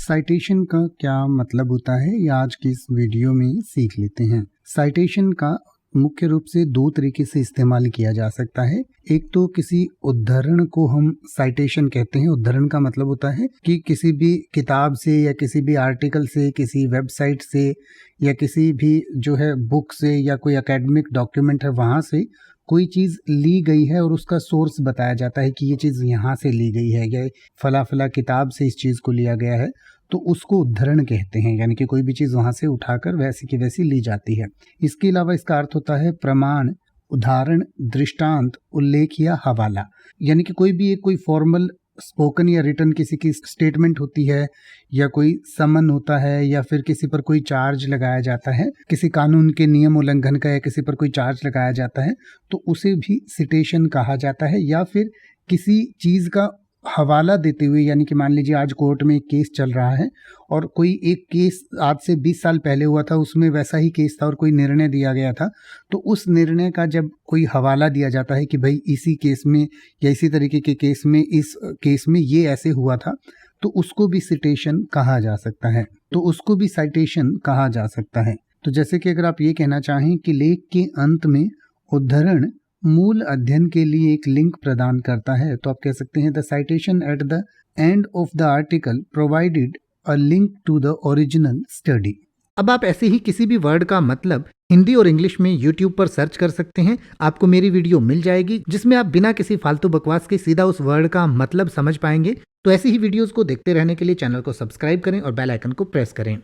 Citation का क्या मतलब होता है ये आज की इस वीडियो में सीख लेते हैं। साइटेशन का मुख्य रूप से दो तरीके से इस्तेमाल किया जा सकता है। एक तो किसी उद्धरण को हम साइटेशन कहते हैं। उद्धरण का मतलब होता है कि किसी भी किताब से या किसी भी आर्टिकल से, किसी वेबसाइट से या किसी भी जो है बुक से या कोई एकेडमिक डॉक्यूमेंट है वहाँ से कोई चीज़ ली गई है और उसका सोर्स बताया जाता है कि ये चीज़ यहाँ से ली गई है या फला फला किताब से इस चीज़ को लिया गया है, तो उसको उद्धरण कहते हैं। यानी कि कोई भी चीज़ वहाँ से उठाकर वैसी की वैसी ली जाती है। इसके अलावा इसका अर्थ होता है प्रमाण, उदाहरण, दृष्टांत, उल्लेख या हवाला। यानी कि कोई भी एक कोई फॉर्मल स्पोकन या रिटन किसी की स्टेटमेंट होती है या कोई समन होता है या फिर किसी पर कोई चार्ज लगाया जाता है, किसी कानून के नियम उल्लंघन का या किसी पर कोई चार्ज लगाया जाता है, तो उसे भी सिटेशन कहा जाता है। या फिर किसी चीज़ का हवाला देते हुए, यानी कि मान लीजिए आज कोर्ट में एक केस चल रहा है और कोई एक केस आज से 20 साल पहले हुआ था, उसमें वैसा ही केस था और कोई निर्णय दिया गया था, तो उस निर्णय का जब कोई हवाला दिया जाता है कि भाई इसी केस में या इसी तरीके के केस में, इस केस में ये ऐसे हुआ था, तो उसको भी सिटेशन कहा जा सकता है। तो उसको भी साइटेशन कहा जा सकता है। तो जैसे कि अगर आप ये कहना चाहें कि लेख के अंत में उद्धरण मूल अध्ययन के लिए एक लिंक प्रदान करता है, तो आप कह सकते हैं the citation at the end of the article provided a link to the original study. अब आप ऐसे ही किसी भी वर्ड का मतलब हिंदी और इंग्लिश में YouTube पर सर्च कर सकते हैं। आपको मेरी वीडियो मिल जाएगी जिसमें आप बिना किसी फालतू बकवास के सीधा उस वर्ड का मतलब समझ पाएंगे। तो ऐसी ही वीडियोस को देखते रहने के लिए चैनल को सब्सक्राइब करें और बेल आइकन को प्रेस करें।